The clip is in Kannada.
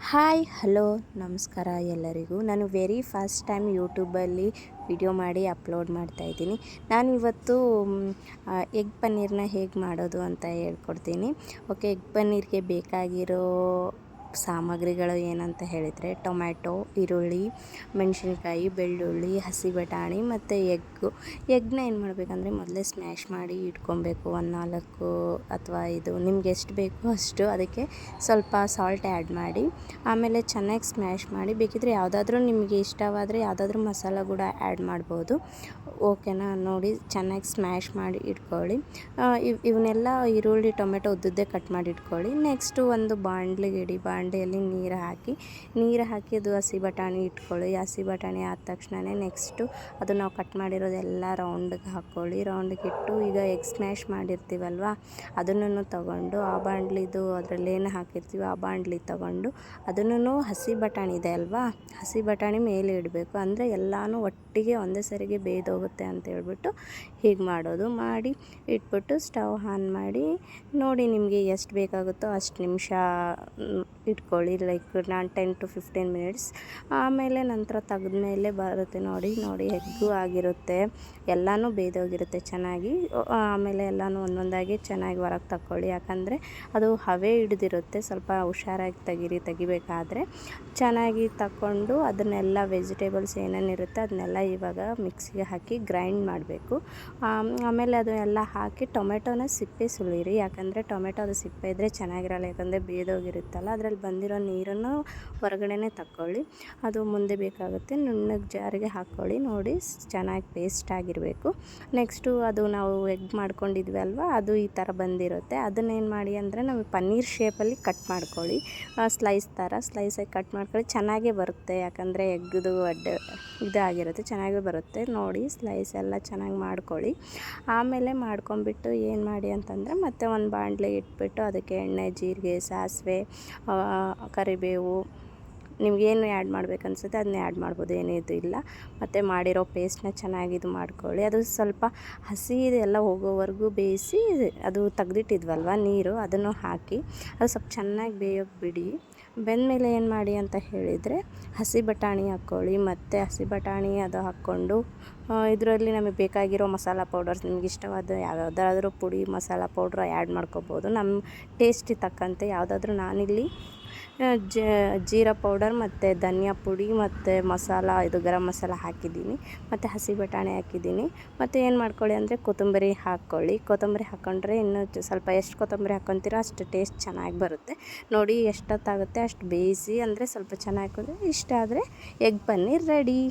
ಹಾಯ್ ಹಲೋ ನಮಸ್ಕಾರ ಎಲ್ಲರಿಗೂ. ನಾನು ವೆರಿ ಫಸ್ಟ್ ಟೈಮ್ ಯೂಟ್ಯೂಬಲ್ಲಿ ವಿಡಿಯೋ ಮಾಡಿ ಅಪ್ಲೋಡ್ ಮಾಡ್ತಾಯಿದ್ದೀನಿ. ನಾನಿವತ್ತು ಎಗ್ ಪನ್ನೀರನ್ನ ಹೇಗೆ ಮಾಡೋದು ಅಂತ ಹೇಳ್ಕೊಡ್ತೀನಿ. ಓಕೆ, ಎಗ್ ಪನ್ನೀರ್ಗೆ ಬೇಕಾಗಿರೋ ಸಾಮಗ್ರಿಗಳು ಏನಂತ ಹೇಳಿದರೆ ಟೊಮ್ಯಾಟೊ, ಈರುಳ್ಳಿ, ಮೆಣಸಿನ್ಕಾಯಿ, ಬೆಳ್ಳುಳ್ಳಿ, ಹಸಿ ಬಟಾಣಿ ಮತ್ತು ಎಗ್ನ ಏನು ಮಾಡಬೇಕಂದ್ರೆ ಮೊದಲೇ ಸ್ಮ್ಯಾಶ್ ಮಾಡಿ ಇಟ್ಕೊಬೇಕು. ಒಂದು 4 ಅಥವಾ 5 ನಿಮ್ಗೆ ಎಷ್ಟು ಬೇಕೋ ಅಷ್ಟು. ಅದಕ್ಕೆ ಸ್ವಲ್ಪ ಸಾಲ್ಟ್ ಆ್ಯಡ್ ಮಾಡಿ ಆಮೇಲೆ ಚೆನ್ನಾಗಿ ಸ್ಮ್ಯಾಶ್ ಮಾಡಿ, ಬೇಕಿದ್ರೆ ಯಾವುದಾದ್ರೂ ನಿಮಗೆ ಇಷ್ಟವಾದರೆ ಯಾವುದಾದ್ರೂ ಮಸಾಲ ಕೂಡ ಆ್ಯಡ್ ಮಾಡ್ಬೋದು. ಓಕೆನಾ, ನೋಡಿ ಚೆನ್ನಾಗಿ ಸ್ಮ್ಯಾಶ್ ಮಾಡಿ ಇಟ್ಕೊಳ್ಳಿ. ಇವನ್ನೆಲ್ಲ ಈರುಳ್ಳಿ ಟೊಮೆಟೊ ಉದ್ದುದ್ದೇ ಕಟ್ ಮಾಡಿ ಇಟ್ಕೊಳ್ಳಿ. ನೆಕ್ಸ್ಟು ಒಂದು ಬಾಣಲೆಯಲ್ಲಿ ನೀರು ಹಾಕಿ ಅದು ಹಸಿ ಬಟಾಣಿ ಇಟ್ಕೊಳ್ಳಿ. ಹಸಿ ಬಟಾಣಿ ಆದ ತಕ್ಷಣವೇ ನೆಕ್ಸ್ಟು ಅದು ನಾವು ಕಟ್ ಮಾಡಿರೋದೆಲ್ಲ ರೌಂಡಿಗೆ ಹಾಕ್ಕೊಳ್ಳಿ. ರೌಂಡಿಗೆ ಇಟ್ಟು ಈಗ ಎಗ್ ಸ್ಮ್ಯಾಶ್ ಮಾಡಿರ್ತೀವಲ್ವ, ಅದನ್ನು ತಗೊಂಡು ಆ ಬಾಣಲಿದು ಅದರಲ್ಲೇನು ಹಾಕಿರ್ತೀವಿ ಆ ಬಾಣಲಿ ತಗೊಂಡು ಅದನ್ನು ಹಸಿ ಬಟಾಣಿ ಇದೆ ಅಲ್ವಾ, ಹಸಿ ಬಟಾಣಿ ಮೇಲೆ ಇಡಬೇಕು. ಅಂದರೆ ಎಲ್ಲನೂ ಒಟ್ಟಿಗೆ ಒಂದೇ ಸರಿಗೆ ಬೇಯ್ದೋಗುತ್ತೆ ಅಂತ ಹೇಳ್ಬಿಟ್ಟು ಹೀಗೆ ಮಾಡೋದು. ಮಾಡಿ ಇಟ್ಬಿಟ್ಟು ಸ್ಟವ್ ಆನ್ ಮಾಡಿ ನೋಡಿ, ನಿಮಗೆ ಎಷ್ಟು ಬೇಕಾಗುತ್ತೋ ಅಷ್ಟು ನಿಮಿಷ ಇಟ್ಕೊಳ್ಳಿ. ಲೈಕ್ ನಾನು 10 to 15 ಮಿನಿಟ್ಸ್. ಆಮೇಲೆ ನಂತರ ತೆಗೆದ್ಮೇಲೆ ಬರುತ್ತೆ ನೋಡಿ ಎಗ್ಗು ಆಗಿರುತ್ತೆ, ಎಲ್ಲನೂ ಬೇಯ್ದೋಗಿರುತ್ತೆ ಚೆನ್ನಾಗಿ. ಆಮೇಲೆ ಎಲ್ಲನೂ ಒಂದೊಂದಾಗಿ ಚೆನ್ನಾಗಿ ಹೊರಗೆ ತಕ್ಕೊಳ್ಳಿ, ಯಾಕಂದರೆ ಅದು ಹವೆ ಹಿಡಿದಿರುತ್ತೆ. ಸ್ವಲ್ಪ ಹುಷಾರಾಗಿ ತೆಗಿಬೇಕಾದ್ರೆ ಚೆನ್ನಾಗಿ ತಕ್ಕೊಂಡು ಅದನ್ನೆಲ್ಲ ವೆಜಿಟೇಬಲ್ಸ್ ಏನೇನಿರುತ್ತೆ ಅದನ್ನೆಲ್ಲ ಇವಾಗ ಮಿಕ್ಸಿಗೆ ಹಾಕಿ ಗ್ರೈಂಡ್ ಮಾಡಬೇಕು. ಆಮೇಲೆ ಅದು ಎಲ್ಲ ಹಾಕಿ ಟೊಮೆಟೊನ ಸಿಪ್ಪೆ ಸುಲಿಯಿರಿ, ಯಾಕಂದರೆ ಟೊಮೆಟೊ ಅದು ಸಿಪ್ಪೆ ಇದ್ದರೆ ಚೆನ್ನಾಗಿರಲ್ಲ, ಯಾಕಂದರೆ ಬೇಯ್ದೋಗಿರುತ್ತಲ್ಲ. ಅದರಲ್ಲಿ ಬಂದಿರೋ ನೀರನ್ನು ಹೊರಗಡೆನೇ ತಕ್ಕೊಳ್ಳಿ. ಅದು ಮುಂದೆ ಬೇಕಾಗುತ್ತೆ. ನುಣ್ಣಗೆ ಜಾರಿಗೆ ಹಾಕ್ಕೊಳ್ಳಿ. ನೋಡಿ ಚೆನ್ನಾಗಿ ಪೇಸ್ಟ್ ಆಗಿರಬೇಕು. ನೆಕ್ಸ್ಟು ಅದು ನಾವು ಎಗ್ ಮಾಡ್ಕೊಂಡಿದ್ವಿ ಅಲ್ವಾ, ಅದು ಈ ಥರ ಬಂದಿರುತ್ತೆ. ಅದನ್ನೇನು ಮಾಡಿ ಅಂದರೆ ನಾವು ಪನ್ನೀರ್ ಶೇಪಲ್ಲಿ ಕಟ್ ಮಾಡ್ಕೊಳ್ಳಿ. ಸ್ಲೈಸಾಗಿ ಕಟ್ ಮಾಡ್ಕೊಳ್ಳಿ. ಚೆನ್ನಾಗೇ ಬರುತ್ತೆ, ಯಾಕಂದರೆ ಎಗ್ಗದು ಇದಾಗಿರುತ್ತೆ, ಚೆನ್ನಾಗೇ ಬರುತ್ತೆ. ನೋಡಿ ಸ್ಲೈಸ್ ಎಲ್ಲ ಚೆನ್ನಾಗಿ ಮಾಡ್ಕೊಳ್ಳಿ. ಆಮೇಲೆ ಮಾಡ್ಕೊಂಬಿಟ್ಟು ಏನು ಮಾಡಿ ಅಂತಂದರೆ ಮತ್ತೆ ಒಂದು ಬಾಣಲೆ ಇಟ್ಬಿಟ್ಟು ಅದಕ್ಕೆ ಎಣ್ಣೆ, ಜೀರಿಗೆ, ಸಾಸಿವೆ, ಕರಿಬೇವು, ನಿಮಗೇನು ಆ್ಯಡ್ ಮಾಡ್ಬೇಕನ್ಸುತ್ತೆ ಅದನ್ನೇ ಆ್ಯಡ್ ಮಾಡ್ಬೋದು, ಏನಿದು ಇಲ್ಲ. ಮತ್ತು ಮಾಡಿರೋ ಪೇಸ್ಟ್ನ ಚೆನ್ನಾಗಿ ಇದು ಮಾಡ್ಕೊಳ್ಳಿ. ಅದು ಸ್ವಲ್ಪ ಹಸಿ ಎಲ್ಲ ಹೋಗೋವರೆಗೂ ಬೇಯಿಸಿ, ಅದು ತೆಗ್ದಿಟ್ಟಿದ್ವಲ್ವ ನೀರು, ಅದನ್ನು ಹಾಕಿ ಅದು ಸ್ವಲ್ಪ ಚೆನ್ನಾಗಿ ಬೇಯೋಕ್ಕೆ ಬಿಡಿ. ಬೆಂದಮೇಲೆ ಏನು ಮಾಡಿ ಅಂತ ಹೇಳಿದರೆ ಹಸಿ ಬಟಾಣಿ ಹಾಕ್ಕೊಳ್ಳಿ. ಮತ್ತು ಹಸಿ ಬಟಾಣಿ ಅದು ಹಾಕ್ಕೊಂಡು ಇದರಲ್ಲಿ ನಮಗೆ ಬೇಕಾಗಿರೋ ಮಸಾಲ ಪೌಡರ್ಸ್, ನಿಮ್ಗೆ ಇಷ್ಟವಾದ ಯಾವುದಾದ್ರೂ ಪುಡಿ ಮಸಾಲ ಪೌಡ್ರ್ ಆ್ಯಡ್ ಮಾಡ್ಕೋಬೋದು. ನಮ್ಮ ಟೇಸ್ಟಿಗೆ ತಕ್ಕಂತೆ ಯಾವುದಾದ್ರೂ. ನಾನಿಲ್ಲಿ ಜೀರಾ ಪೌಡರ್ ಮತ್ತು ಧನಿಯಾ ಪುಡಿ ಮತ್ತು ಇದು ಗರಂ ಮಸಾಲ ಹಾಕಿದ್ದೀನಿ, ಮತ್ತು ಹಸಿ ಬಟಾಣಿ ಹಾಕಿದ್ದೀನಿ. ಮತ್ತು ಏನು ಮಾಡ್ಕೊಳ್ಳಿ ಅಂದರೆ ಕೊತ್ತಂಬರಿ ಹಾಕ್ಕೊಳ್ಳಿ. ಕೊತ್ತಂಬರಿ ಹಾಕ್ಕೊಂಡ್ರೆ ಇನ್ನೂ ಸ್ವಲ್ಪ ಎಷ್ಟು ಕೊತ್ತಂಬರಿ ಹಾಕ್ಕೊತೀರೋ ಅಷ್ಟು ಟೇಸ್ಟ್ ಚೆನ್ನಾಗಿ ಬರುತ್ತೆ. ನೋಡಿ ಎಷ್ಟೊತ್ತಾಗುತ್ತೆ ಅಷ್ಟು ಬೇಯಿಸಿ, ಅಂದರೆ ಸ್ವಲ್ಪ ಚೆನ್ನಾಗಿ ಹಾಕಿದ್ರೆ ಇಷ್ಟ ಆದರೆ ಎಗ್ ಪನ್ನೀರ್ ರೆಡಿ.